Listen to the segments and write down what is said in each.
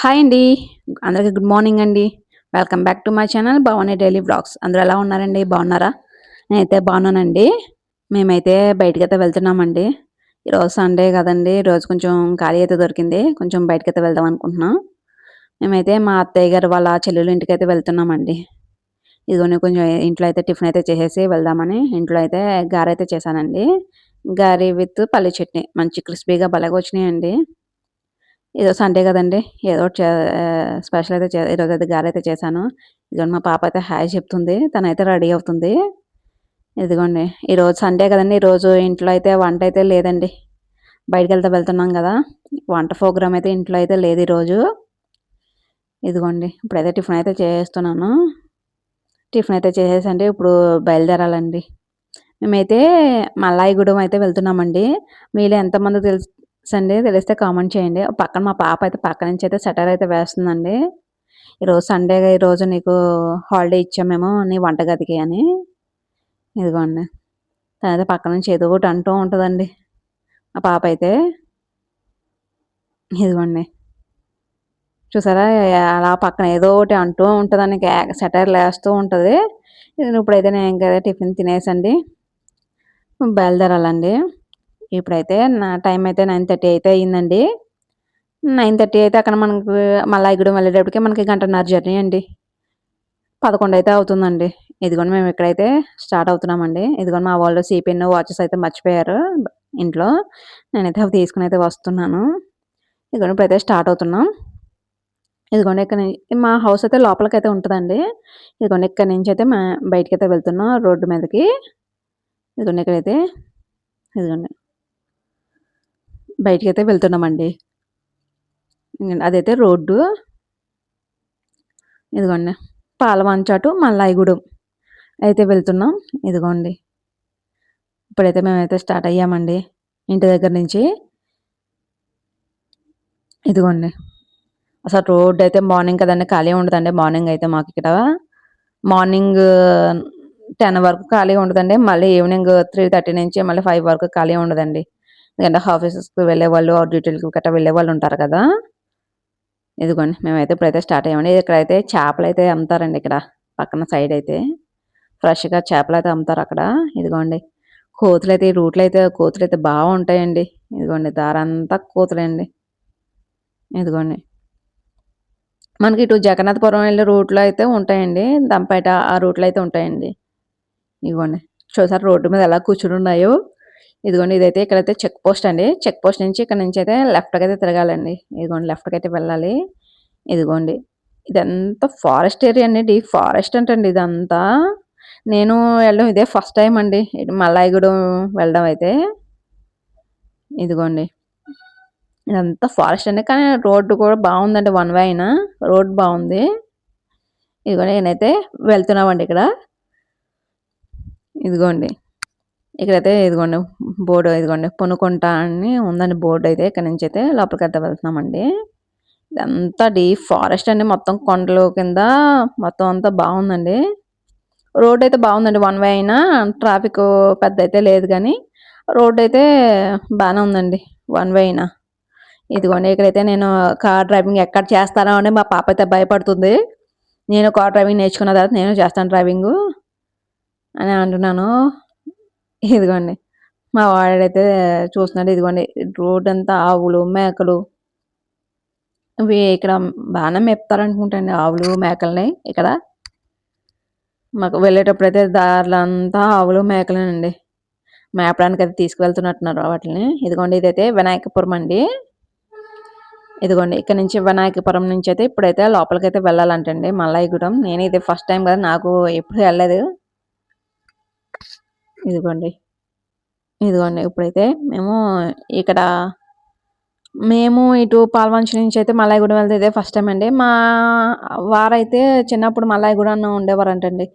Hi అండి. అందరికి good morning అండి. Welcome back to my channel Bhavani daily vlogs. అందరూ ఎలా ఉన్నారండి? బాగున్నారా? నేనైతే బాగున్నానండి. మేమైతే బయటికైతే వెళ్తున్నామండి. ఈరోజు సండే కదండీ! ఈరోజు కొంచెం ఖాళీ అయితే దొరికింది. కొంచెం బయటకైతే వెళ్దాం అనుకుంటున్నాం. మేమైతే మా అత్తయ్య గారు వాళ్ళ చెల్లెలు ఇంటికైతే వెళ్తున్నామండి. ఇదిగోండి కొంచెం ఇంట్లో అయితే టిఫిన్ అయితే చేసేసి వెళ్దామని ఇంట్లో అయితే గారైతే చేశానండి. గారె విత్ పల్లి చట్నీ. మంచి క్రిస్పీగా భలేగా వచ్చినాయండి. ఈరోజు సండే కదండీ! ఏదో ఒకటి స్పెషల్ అయితే ఈరోజైతే గారైతే చేశాను. ఇదిగోండి మా పాప అయితే హాయ్ చెప్తుంది. తనైతే రెడీ అవుతుంది. ఇదిగోండి ఈరోజు సండే కదండీ! ఈరోజు ఇంట్లో అయితే వంటైతే లేదండి. వెళ్తున్నాం గదా! వంట ప్రోగ్రామ్ అయితే ఇంట్లో అయితే లేదు ఈరోజు. ఇదిగోండి ఇప్పుడైతే టిఫిన్ అయితే చేసేస్తున్నాను. టిఫిన్ అయితే చేసేసండి ఇప్పుడు బయలుదేరాలండి. మేమైతే మల్లాయిగూడెం అయితే వెళ్తున్నామండి. మీలో ఎంతమందికి తెలుసండి? తెలిస్తే కామెంట్ చేయండి. పక్కన మా పాప అయితే పక్క నుంచి అయితే సెటర్ అయితే వేస్తుందండి. ఈరోజు సండేగా ఈరోజు నీకు హాలిడే ఇచ్చాం మేము నీ వంటగదికి అని. ఇదిగోండి. తనైతే పక్క నుంచి ఏదో ఒకటి అంటూ ఉంటదండి. మా పాప అయితే. ఇదిగోండి. చూసారా? అలా పక్కన ఏదో ఒకటి అంటూ ఉంటదని సెటైర్‌లేస్తూ ఉంటది. ఇప్పుడైతే నేను ఇంకా టిఫిన్ తినేసండి బయలుదేరాలండి. ఇప్పుడైతే నా టైం అయితే 9:30 అయితే అయిందండి. 9:30 అయితే అక్కడ మనకు మల్లాయిగూడెం వెళ్ళేటప్పటికి మనకి గంటన్నర జర్నీ అండి. 11 అయితే అవుతుందండి. ఇదిగోండి మేము ఇక్కడైతే స్టార్ట్ అవుతున్నామండి. ఇదిగోండి మా వాళ్ళు సీపిన్ వాచెస్ అయితే మర్చిపోయారు ఇంట్లో. నేనైతే అవి తీసుకొనైతే వస్తున్నాను. ఇదిగోండి ఇప్పుడైతే స్టార్ట్ అవుతున్నాం. ఇదిగోండి మా హౌస్ అయితే లోపలికైతే ఉంటదండి. ఇదిగోండి ఇక్కడి నుంచయితే బయటికైతే వెళ్తున్నాం రోడ్డు మీదకి. ఇదిగోండి ఇక్కడైతే ఇదిగోండి బయటికైతే వెళ్తున్నామండి. అదైతే రోడ్డు. ఇదిగోండి పాలవంచ టు మల్లాయిగూడెం అయితే వెళ్తున్నాం. ఇదిగోండి. ఇప్పుడైతే మేమైతే స్టార్ట్ అయ్యామండి ఇంటి దగ్గర నుంచి. ఇదిగోండి. అసలు రోడ్డయితే మార్నింగ్ కదండీ! ఖాళీ ఉండదండి. మార్నింగ్ అయితే మాకిక్కడ. మార్నింగ్ 10 వరకు ఖాళీ ఉండదండి. మళ్ళీ ఈవినింగ్ 3:30 నుంచి మళ్ళీ 5 వరకు ఖాళీ ఉండదండి. ఎందుకంటే ఆఫీసెస్‌కి వెళ్ళేవాళ్ళు, డ్యూటీలకి గట్టా వెళ్ళేవాళ్ళు ఉంటారు కదా! ఇదిగోండి మేమైతే ఇప్పుడైతే స్టార్ట్ అయ్యామండి. ఇక్కడైతే చేపలైతే అమ్ముతారండి ఇక్కడ. పక్కన సైడయితే. ఫ్రెష్‌గా చేపలైతే అమ్ముతారక్కడ. ఇదిగోండి. కోతులైతే ఈ రూట్‌లో అయితే కోతులైతే బావుంటాయండి. ఇదిగోండి దారంతా కోతులండి. ఇదిగోండి. మనకి ఇటు జగన్నాథపురం వెళ్ళే రూట్‌లో అయితే ఉంటాయండి. దంపేట ఆ రూట్‌లో అయితే ఉంటాయండి. ఇదిగోండి. చూసారా రోడ్డు మీద ఎలా కూర్చొనున్నాయో. ఇదిగోండి ఇదైతే ఇక్కడైతే చెక్ పోస్ట్ అండి. చెక్ పోస్ట్ నుంచి ఇక్కడ నుంచయితే లెఫ్ట్‌కయితే తిరగాలండి. ఇదిగోండి లెఫ్ట్‌కయితే వెళ్ళాలి. ఇదిగోండి. ఇదంతా ఫారెస్ట్ ఏరియా అండి. డీప్ ఫారెస్ట్ అంటండి ఇదంతా. నేను వెళ్ళడం ఇదే ఫస్ట్ టైమ్ అండి. ఇటు మల్లాయిగూడెం వెళ్ళడం అయితే. ఇదిగోండి. ఇదంతా ఫారెస్ట్ అండి. కానీ రోడ్డు కూడా బావుందండి. వన్ వే అయినా. రోడ్ బావుంది. ఇదిగోండి నేనైతే వెళ్తున్నామండి ఇక్కడ. ఇదిగోండి. ఇక్కడైతే ఇదిగోండి బోర్డ్ ఇదిగోండి పొనుకుంట అని ఉందండి బోర్డయితే. ఇక్కడి నుంచయితే లోపలికైతే వెళ్తున్నామండి. ఇదంతా డీప్ ఫారెస్ట్ అండి. మొత్తం కొండలు కింద మొత్తం అంతా బావుందండి. రోడ్డయితే బావుందండి. వన్ వే అయినా ట్రాఫికు పెద్దయితే లేదు గానీ, రోడ్డయితే బానే ఉందండి. వన్ వే అయినా. ఇదిగోండి ఇక్కడైతే నేను కార్ డ్రైవింగ్ ఎక్కడ చేస్తానో అని మా పాప అయితే భయపడుతుంది. నేను కార్ డ్రైవింగ్ నేర్చుకున్న తర్వాత నేను చేస్తాను డ్రైవింగు అని అంటున్నాను. ఇదిగోండి. మా వాడైతే చూస్తున్నాడు. ఇదిగోండి రోడ్డంతా ఆవులు, మేకలు ఇవి ఇక్కడ బానే మేపుతారనుకుంటండి ఆవులు, మేకల్ని ఇక్కడ. మాకు వెళ్ళేటప్పుడైతే దారిలో అంతా ఆవులు, మేకలేనండి. మేపడానికైతే తీసుకువెళ్తున్నట్టున్నారు వాటిల్ని. ఇదిగోండి ఇదైతే వినాయకపురం అండి. ఇదిగోండి ఇక్కడ నుంచి వినాయకపురం నుంచయితే ఇప్పుడైతే లోపలికైతే వెళ్ళాలంటండి మల్లాయిగూడెం. నేను ఇది ఫస్ట్ టైమ్ కదా! నాకు ఎప్పుడు వెళ్ళలేదు. ఇదిగోండి. ఇదిగోండి ఇప్పుడైతే ఇక్కడ మేము ఇటు పాల్వంచ నుంచయితే మల్లాయిగూడెం వెళ్తే ఇదే ఫస్ట్ టైమ్ అండి. మా వారైతే చిన్నప్పుడు మల్లాయిగూడెంలో ఉండేవారంటండి.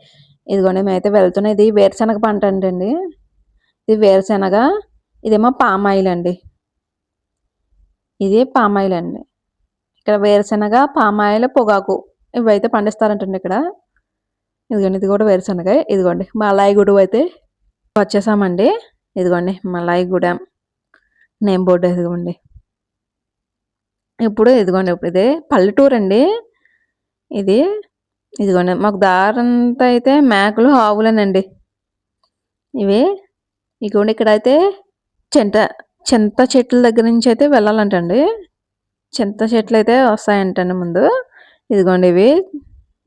ఇదిగోండి మేమైతే వెళ్తున్నాం. ఇది వేరుశనగ పంట అంటండి. ఇది వేరుశనగ. ఇదేమో పామాయిల్ అండి. ఇది పామాయిల్ అండి. ఇక్కడ వేరుశనగ, పామాయిల్, పొగాకు ఇవైతే పండిస్తారంటండి ఇక్కడ. ఇదిగోండి ఇది కూడా వేరుశనగే. ఇదిగోండి మలాయిగూడెం అయితే వచ్చేసామండి. ఇదిగోండి మలాయిగూడెం నేమ్ బోర్డ్ ఇదిగోండి. ఇప్పుడు ఇదిగోండి ఇప్పుడు ఇదే పల్లెటూరండి ఇది. ఇదిగోండి మాకు దారంతా అయితే మేకలు, ఆవులేనండి ఇవి. ఇగోండి ఇక్కడైతే చింత చింత చెట్ల దగ్గర నుంచి అయితే వెళ్ళాలంటండి. చింత చెట్లయితే వస్తాయంటండి ముందు. ఇదిగోండి ఇవి.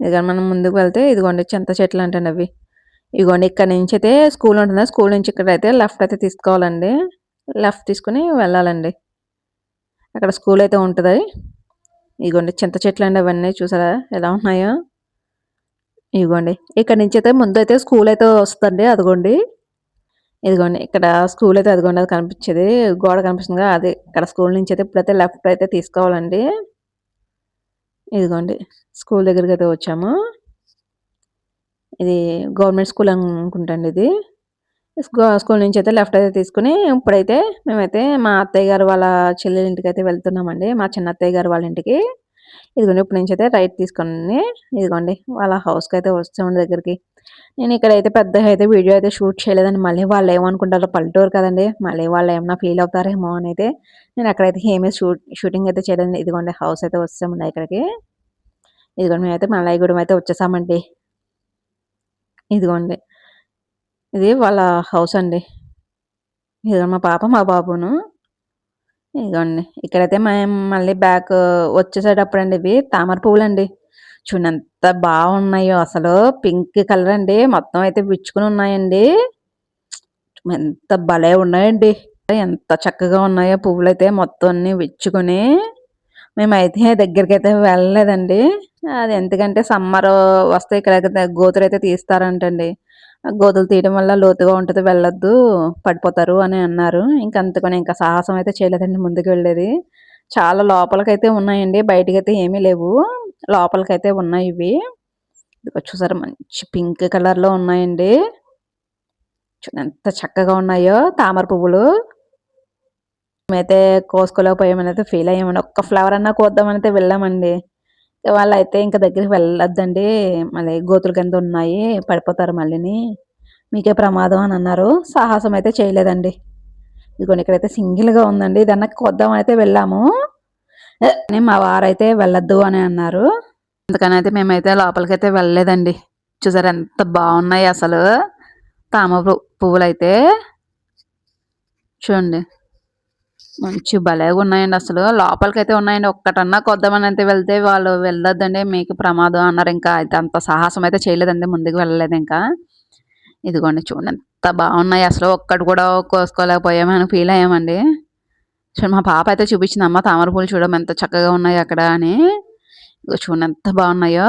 ఇదిగో మనం ముందుకు వెళ్తే ఇదిగోండి చింత చెట్లంటండి అవి. ఇగోండి ఇక్కడ నుంచయితే స్కూల్ ఉంటుంది. స్కూల్ నుంచి ఇక్కడైతే లెఫ్ట్ అయితే తీసుకోవాలండి. లెఫ్ట్ తీసుకొని వెళ్ళాలండి. అక్కడ స్కూల్ అయితే ఉంటది. ఇగోండి చింత చెట్లండి అవన్నీ చూసారా ఎలా ఉన్నాయో? ఇగోండి ఇక్కడ నుంచయితే ముందయితే స్కూల్ అయితే వస్తదండి. అదిగోండి. ఇదిగోండి ఇక్కడ స్కూల్ అయితే అదిగోండి అది కనిపించేది. గోడ కనిపిస్తుందిగా అది. ఇక్కడ స్కూల్ నుంచయితే ఇప్పుడైతే లెఫ్ట్ అయితే తీసుకోవాలండి. ఇదిగోండి స్కూల్ దగ్గరికైతే వచ్చాము. ఇది గవర్నమెంట్ స్కూల్ అనుకుంటండి ఇది. స్కూల్ నుంచయితే లెఫ్ట్ అయితే తీసుకొని ఇప్పుడైతే మేమైతే మా అత్తయ్య గారు వాళ్ళ చెల్లెల ఇంటికైతే వెళ్తున్నామండి. మా చిన్న అత్తయ్య గారు వాళ్ళ ఇంటికి. ఇదిగోండి ఇప్పటి నుంచయితే రైట్ తీసుకొని ఇదిగోండి వాళ్ళ హౌస్‌కైతే వచ్చామండి దగ్గరికి. నేను ఇక్కడైతే పెద్దగా అయితే వీడియో అయితే షూట్ చేయలేదండి. మళ్ళీ వాళ్ళేమనుకుంటారో పల్లెటూరు కదండీ! మళ్ళీ వాళ్ళేమన్నా ఫీల్ అవుతారేమో అనైతే నేను అక్కడైతే ఏమీ షూటింగ్ అయితే చేయలేదండి. ఇదిగోండి హౌస్ అయితే వచ్చేసామండి ఇక్కడికి. ఇదిగోండి మేమైతే మలాయగూడెం అయితే వచ్చేసామండి. ఇదిగోండి. ఇది వాళ్ళ హౌస్ అండి. ఇదిగో మా పాప, మా బాబును. ఇదిగోండి. ఇక్కడైతే మేము మళ్ళీ బ్యాక్ వచ్చేసేటప్పుడండి ఇవి తామర పువ్వులండి. చూడండి ఎంత బాగున్నాయో అసలు. పింక్ కలర్ అండి. మొత్తం అయితే విచ్చుకొని ఉన్నాయండి. ఎంత భలే ఉన్నాయండి. ఎంత చక్కగా ఉన్నాయో పువ్వులైతే మొత్తం అన్నీ విచ్చుకొని. మేమైతే దగ్గరికైతే వెళ్ళలేదండి. అది ఎందుకంటే సమ్మర్ వస్తే ఇక్కడ గోతులైతే తీస్తారంటండి. ఆ గోతులు తీయడం వల్ల లోతుగా ఉంటది వెళ్ళొద్దు పడిపోతారు అని అన్నారు. ఇంక అందుకని ఇంకా సాహసం అయితే చేయలేదండి ముందుకు వెళ్ళేది. చాలా లోపలికైతే ఉన్నాయండి. బయటకైతే ఏమీ లేవు. లోపలికైతే ఉన్నాయి ఇవి. ఇదిగో చూసారా మంచి పింక్ కలర్‌లో ఉన్నాయండి. చూడండి ఎంత చక్కగా ఉన్నాయో తామర పువ్వులు. మేమైతే కోసుకోలేకపోయామనైతే ఫీల్ అయ్యామండి. ఒక్క ఫ్లవర్ అన్నా కోద్దామనైతే వెళ్ళామండి. వాళ్ళైతే ఇంక దగ్గరికి వెళ్ళొద్దండి. మళ్ళీ గోతుల కింద ఉన్నాయి. పడిపోతారు మళ్ళీని. మీకే ప్రమాదం అని అన్నారు. సాహసం అయితే చేయలేదండి. ఇదిగోండి ఇక్కడైతే సింగిల్‌గా ఉందండి. ఇదన్నా కోద్దామనైతే వెళ్ళాము. కానీ మా వారైతే వెళ్ళొద్దు అని అన్నారు. అందుకనైతే మేమైతే లోపలికైతే వెళ్ళలేదండి. చూసారా ఎంత బాగున్నాయి అసలు. తామర పువ్వులైతే. చూడండి. మంచి భలేగున్నాయండి అసలు. లోపలికైతే ఉన్నాయండి. ఒక్కటన్నా కొద్దామనైతే వెళ్తే వాళ్ళు వెళ్ళొద్దండి మీకు ప్రమాదం అన్నారు. ఇంకా అయితే అంత సాహసం అయితే చేయలేదండి. ముందుకు వెళ్ళలేదింకా. ఇదిగోండి చూడండి ఎంత బాగున్నాయి అసలు. ఒక్కటి కూడా కోసుకోలేకపోయామని ఫీల్ అయ్యామండి. చూడండి మా పాప అయితే చూపించింది. అమ్మ తామర పూలు చూడమ్మా ఎంత చక్కగా ఉన్నాయి అక్కడ అని. ఇగో చూడండి ఎంత బాగున్నాయో.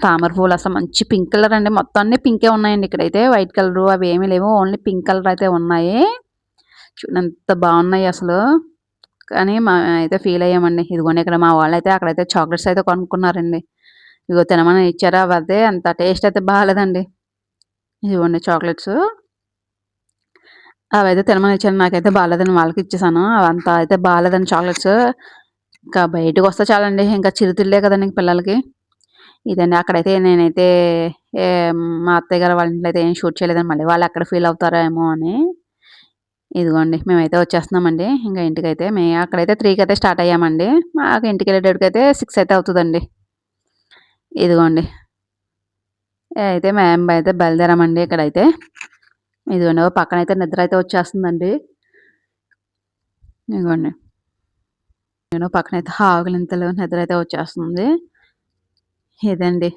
తామర పువ్వులు అసలు మంచి పింక్ కలర్ అండి. మొత్తం అన్నీ పింకే ఉన్నాయండి ఇక్కడైతే. వైట్ కలరు అవి ఏమీ లేవు. ఓన్లీ పింక్ కలర్ అయితే ఉన్నాయి. చూడండి ఎంత బాగున్నాయి అసలు. కానీ అయితే ఫీల్ అయ్యామండి. ఇదిగోండి ఇక్కడ మా వాళ్ళైతే అక్కడైతే చాక్లెట్స్ అయితే కొనుక్కున్నారండి. ఇదిగో తినమని ఇచ్చారా అవైతే అంత టేస్ట్ అయితే బాలేదండి. ఇదిగోండి చాక్లెట్స్. అవైతే తినమని ఇచ్చారు. నాకైతే బాలేదని వాళ్ళకి ఇచ్చేసాను. అవంత అయితే బాలేదండి చాక్లెట్స్. ఇంకా బయటకొస్తే చాలండి. ఇంకా చిరుతిళ్ళే కదండీ పిల్లలకి. ఇదండి అక్కడైతే నేనైతే ఏ మా అత్తయ్య గారు వాళ్ళ ఇంట్లో అయితే ఏం షూట్ చేయలేదండి. మళ్ళీ వాళ్ళు ఎక్కడ ఫీల్ అవుతారేమో అని. ఇదిగోండి మేమైతే వచ్చేస్తున్నామండి. ఇంక ఇంటికైతే అక్కడైతే 3కి అయితే స్టార్ట్ అయ్యామండి. మాకు ఇంటికెళ్ళేటప్పటికైతే 6 అయితే అవుతదండి. ఇదిగోండి. అయితే మేమైతే బయలుదేరామండి ఇక్కడైతే. ఇదిగోండి ఓ పక్కనైతే నిద్ర అయితే వచ్చేస్తుందండి. ఇదిగోండి. నేను పక్కనైతే ఆవులింతలు నిద్ర అయితే వచ్చేస్తుంది. ఇదండి.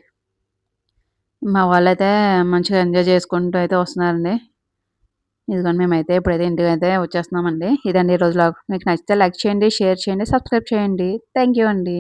మా వాళ్ళైతే మంచిగా ఎంజాయ్ చేసుకుంటూ అయితే వస్తున్నారండి. ఇదిగోండి మేమైతే ఇప్పుడైతే ఇంటికైతే వచ్చేస్తున్నామండి. ఇదండి ఈరోజు వ్లాగ్. మీకు నచ్చితే లైక్ చేయండి, షేర్ చేయండి, సబ్స్క్రైబ్ చేయండి. థాంక్ యూ అండి.